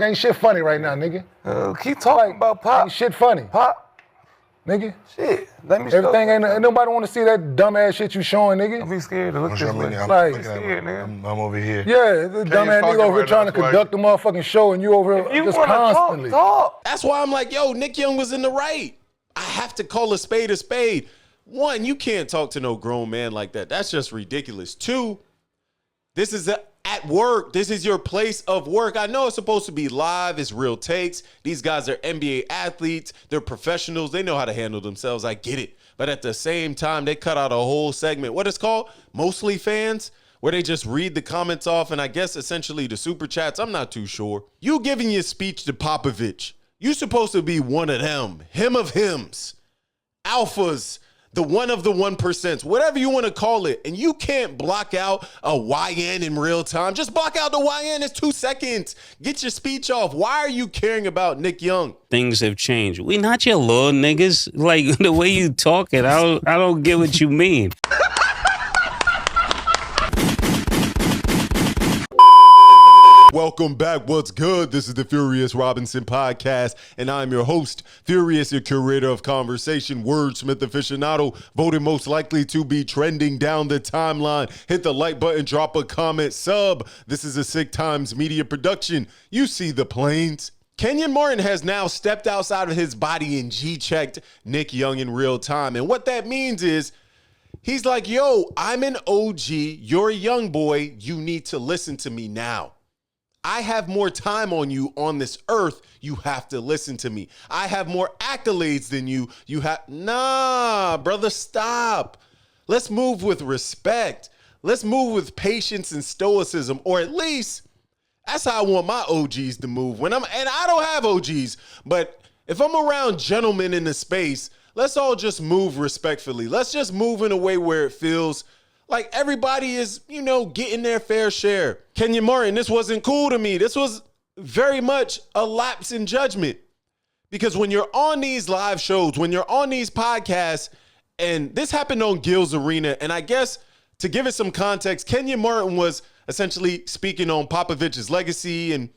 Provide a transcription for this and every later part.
Ain't shit funny right now, nigga. Keep talking about Pop. Ain't shit funny. Pop. Nigga. Shit. Let me Everything ain't nobody want to see that dumbass shit you showing, nigga. Don't be scared to look this way. Like, scared, nigga. I'm over here. Yeah, the dumbass nigga over here trying to conduct the motherfucking show and you over here just constantly. Talk. That's why I'm like, yo, Nick Young was in the right. I have to call a spade a spade. One, you can't talk to no grown man like that. That's just ridiculous. Two, this is at work. This is your place of work. I know it's supposed to be live. It's real takes. These guys are NBA athletes. They're professionals. They know how to handle themselves. I get it. But at the same time, they cut out a whole segment. What it's called? Mostly Fans, where they just read the comments off and I guess essentially the super chats. I'm not too sure. You giving your speech to Popovich. You supposed to be one of them. Him of hims. Alphas. The one of the 1%, whatever you want to call it. And you can't block out a YN in real time. Just block out the YN. It's 2 seconds. Get your speech off. Why are you caring about Nick Young? Things have changed. We not your little niggas. Like the way you talking, I don't get what you mean. Welcome back. What's good? This is the Furious Robinson podcast, and I'm your host, Furious, your curator of conversation, wordsmith aficionado, voted most likely to be trending down the timeline. Hit the like button, drop a comment, sub. This is a Sick Times media production. You see the planes. Kenyon Martin has now stepped outside of his body and G-checked Nick Young in real time. And what that means is he's like, yo, I'm an OG. You're a young boy. You need to listen to me now. I have more time on you on this earth. You have to listen to me. I have more accolades than you. Nah, brother, stop. Let's move with respect. Let's move with patience and stoicism, or at least that's how I want my OGs to move. And I don't have OGs, but if I'm around gentlemen in the space, let's all just move respectfully. Let's just move in a way where it feels like everybody is, getting their fair share. Kenyon Martin, this wasn't cool to me. This was very much a lapse in judgment. Because when you're on these live shows, when you're on these podcasts, and this happened on Gil's Arena, and I guess to give it some context, Kenyon Martin was essentially speaking on Popovich's legacy and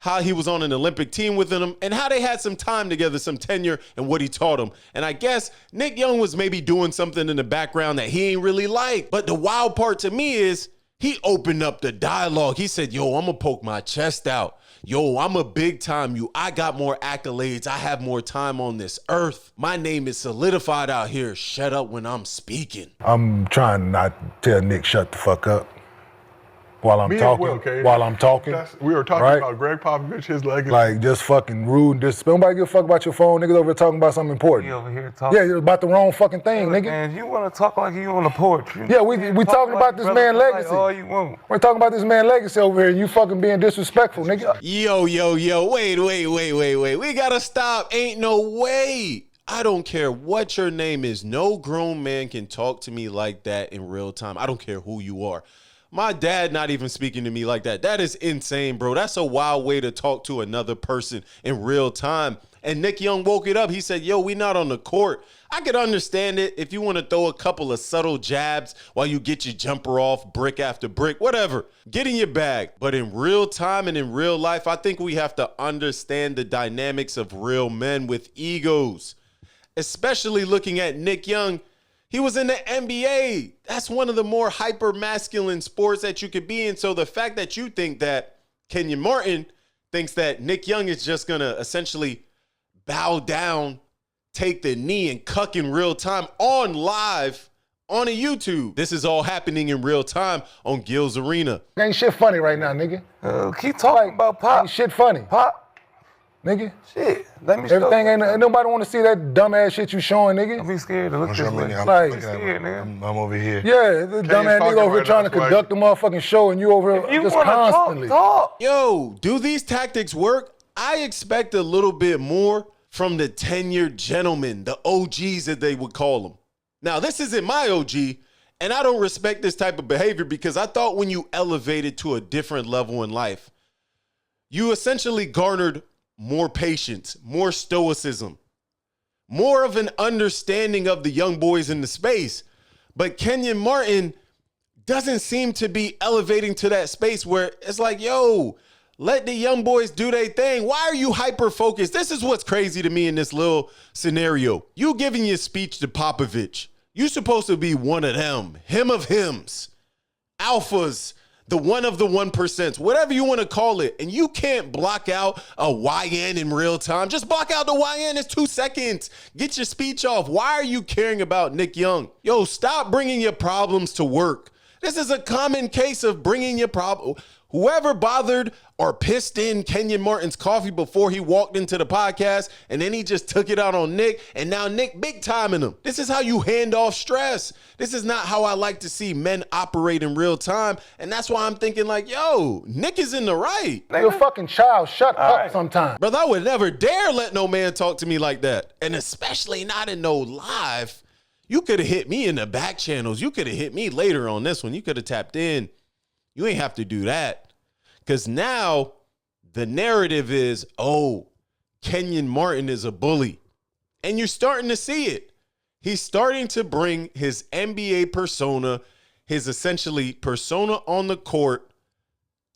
how he was on an Olympic team with him and how they had some time together, some tenure, and what he taught him. And I guess Nick Young was maybe doing something in the background that he ain't really like. But the wild part to me is he opened up the dialogue. He said, yo, I'm going to poke my chest out. Yo, I'm a big time you. I got more accolades. I have more time on this earth. My name is solidified out here. Shut up when I'm speaking. I'm trying not to tell Nick shut the fuck up. While I'm talking. We were talking about Greg Popovich, his legacy. Like, just fucking rude and disrespectful. Nobody give a fuck about your phone. Niggas over here talking about something important. You over here talking. Yeah, you're about the wrong fucking thing, nigga. Man, you want to talk like you on the porch. Yeah, we talking about this man's legacy. All you want. We're talking about this man's legacy over here and you fucking being disrespectful, nigga. Yo, wait. We gotta stop. Ain't no way. I don't care what your name is. No grown man can talk to me like that in real time. I don't care who you are. My dad not even speaking to me like that. That is insane, bro. That's a wild way to talk to another person in real time. And Nick Young woke it up. He said, yo, we not on the court. I could understand it if you want to throw a couple of subtle jabs while you get your jumper off brick after brick, whatever. Get in your bag. But in real time and in real life, I think we have to understand the dynamics of real men with egos, especially looking at Nick Young. He was in the NBA. That's one of the more hyper-masculine sports that you could be in. So the fact that you think that Kenyon Martin thinks that Nick Young is just going to essentially bow down, take the knee, and cuck in real time on live on a YouTube. This is all happening in real time on Gil's Arena. Ain't shit funny right now, nigga. Keep talking about Pop. Ain't shit funny. Pop. Nigga. Shit. Let me Everything ain't nobody want to see that dumbass shit you showing, nigga. Don't be scared to look this way. Like, scared, nigga. I'm over here. Yeah, the dumbass nigga over here trying to conduct the motherfucking show and you over here just constantly. Talk. Yo, do these tactics work? I expect a little bit more from the tenured gentlemen, the OGs that they would call them. Now, this isn't my OG, and I don't respect this type of behavior because I thought when you elevated to a different level in life, you essentially garnered more patience, more stoicism, more of an understanding of the young boys in the space. But Kenyon Martin doesn't seem to be elevating to that space where it's like, yo, Let the young boys do their thing. Why are you hyper-focused? This is what's crazy to me in this little scenario. You giving your speech to Popovich. You supposed to be one of them. Him of hims. Alphas. The one of the 1%, whatever you want to call it. And you can't block out a YN in real time. Just block out the YN. It's 2 seconds. Get your speech off. Why are you caring about Nick Young? Yo, stop bringing your problems to work. This is a common case of bringing your problem. Whoever bothered or pissed in Kenyon Martin's coffee before he walked into the podcast, and then he just took it out on Nick, and now Nick big timing him. This is how you hand off stress. This is not how I like to see men operate in real time, and that's why I'm thinking like, yo, Nick is in the right. You're a fucking child. Shut up sometime. Brother, I would never dare let no man talk to me like that, and especially not in no live. You could have hit me in the back channels. You could have hit me later on this one. You could have tapped in. You ain't have to do that. Because now the narrative is, oh, Kenyon Martin is a bully. And you're starting to see it. He's starting to bring his NBA persona, his essentially persona on the court,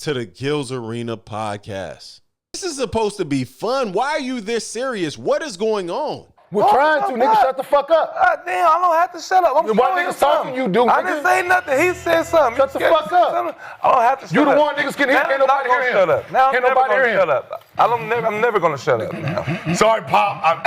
to the Gills Arena podcast. This is supposed to be fun. Why are you this serious? What is going on? We're trying to, nigga. Shut the fuck up. Damn, I don't have to shut up. I'm Why showing niggas you talking something. you do, I nigga? didn't say nothing. He said something. Shut the fuck up. I don't have to shut up. You the one niggas can hear. Now Can't I'm nobody not hear him. Shut up. Now I'm Can't never nobody gonna hear him. shut up. I'm never gonna shut up now. Sorry, Pop.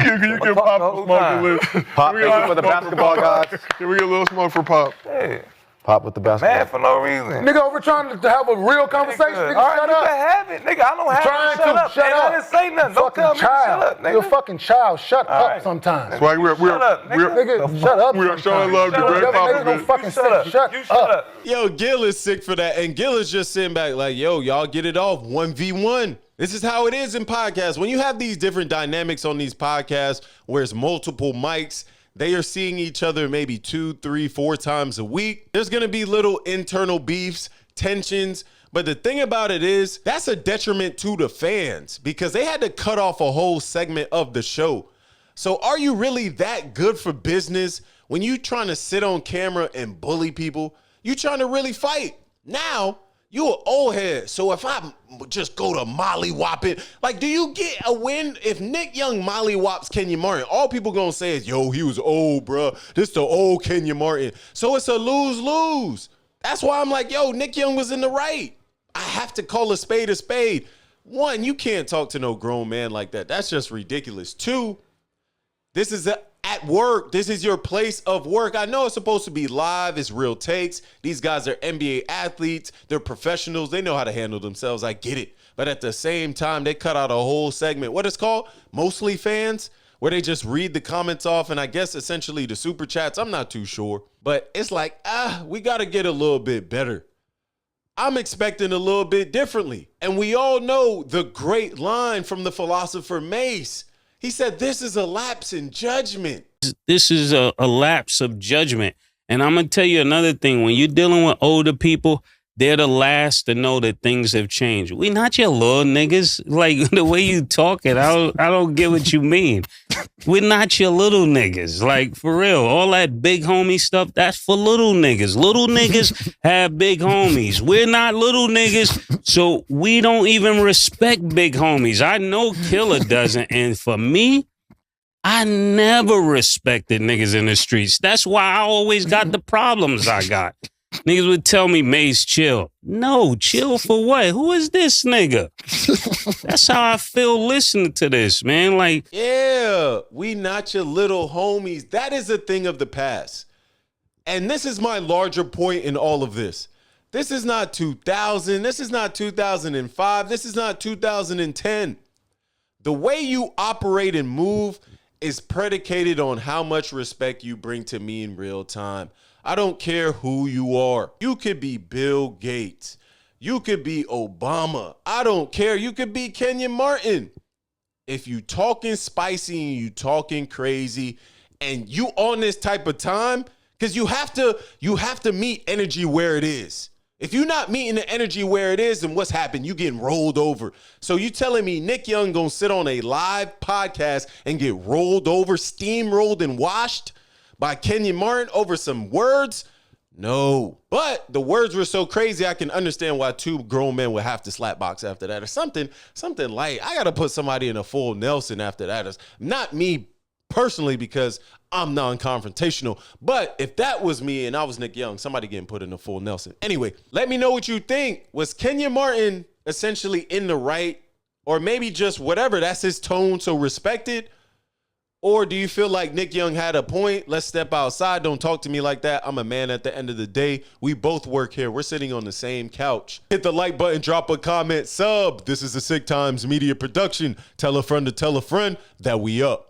You give Pop a smoke a little. Pop, thank you for the basketball gods. Can we get a little smoke for Pop? Hey, Pop with the basketball. man, for no reason. Nigga, we're trying to have a real conversation. Nigga, All right, shut you up. can have it, nigga. I don't have Trying to shut to up. shut And up. I didn't say nothing. Don't Fucking tell me to child. shut up, nigga. You're a fucking child. Shut up right. sometimes. That's why we're Nigga, shut up. we are showing love to Shut Greg up. Nigga, don't Popovich. fucking Shut up. say shut You shut up. Yo, Gil is sick for that. And Gil is just sitting back like, yo, y'all get it off 1v1. This is how it is in podcasts. When you have these different dynamics on these podcasts where it's multiple mics, they are seeing each other maybe 2, 3, 4 times a week. There's going to be little internal beefs, tensions. But the thing about it is that's a detriment to the fans because they had to cut off a whole segment of the show. So are you really that good for business when you trying to sit on camera and bully people? You trying to really fight. Now, you an old head. So if I just go to mollywop it, like, do you get a win? If Nick Young mollywops Kenyon Martin, all people gonna say is, yo, he was old, bro. This the old Kenyon Martin. So it's a lose-lose. That's why I'm like, yo, Nick Young was in the right. I have to call a spade a spade. One, you can't talk to no grown man like that. That's just ridiculous. Two, this is at work. This is your place of work. I know it's supposed to be live. It's real takes. These guys are NBA athletes. They're professionals. They know how to handle themselves. I get it. But at the same time, they cut out a whole segment. What it's called? Mostly Fans, where they just read the comments off and I guess essentially the super chats. I'm not too sure. But it's like, we got to get a little bit better. I'm expecting a little bit differently. And we all know the great line from the philosopher Mace. He said, this is a lapse in judgment. This is a lapse of judgment. And I'm going to tell you another thing. When you're dealing with older people, they're the last to know that things have changed. We not your little niggas. Like, the way you talking, I don't get what you mean. We're not your little niggas. Like, for real. All that big homie stuff, that's for little niggas. Little niggas have big homies. We're not little niggas, so we don't even respect big homies. I know Killer doesn't. And for me, I never respected niggas in the streets. That's why I always got the problems I got. Niggas would tell me, Mace, chill. No, chill for what? Who is this nigga? That's how I feel listening to this, man. Like, yeah, we not your little homies. That is a thing of the past. And this is my larger point in all of this. This is not 2000. This is not 2005. This is not 2010. The way you operate and move is predicated on how much respect you bring to me in real time. I don't care who you are. You could be Bill Gates. You could be Obama. I don't care. You could be Kenyon Martin. If you talking spicy and you talking crazy and you on this type of time, because you have to meet energy where it is. If you're not meeting the energy where it is, then what's happened? You getting rolled over. So you telling me Nick Young gonna sit on a live podcast and get rolled over, steamrolled and washed by Kenyon Martin over some words? No. But the words were so crazy, I can understand why two grown men would have to slap box after that or something light. I got to put somebody in a full Nelson after that. It's not me personally because I'm non-confrontational. But if that was me and I was Nick Young, somebody getting put in a full Nelson. Anyway, let me know what you think. Was Kenyon Martin essentially in the right? Or maybe just whatever, that's his tone, so respect it? Or do you feel like Nick Young had a point? Let's step outside. Don't talk to me like that. I'm a man at the end of the day. We both work here. We're sitting on the same couch. Hit the like button, drop a comment, sub. This is the Sick Times Media Production. Tell a friend to tell a friend that we up.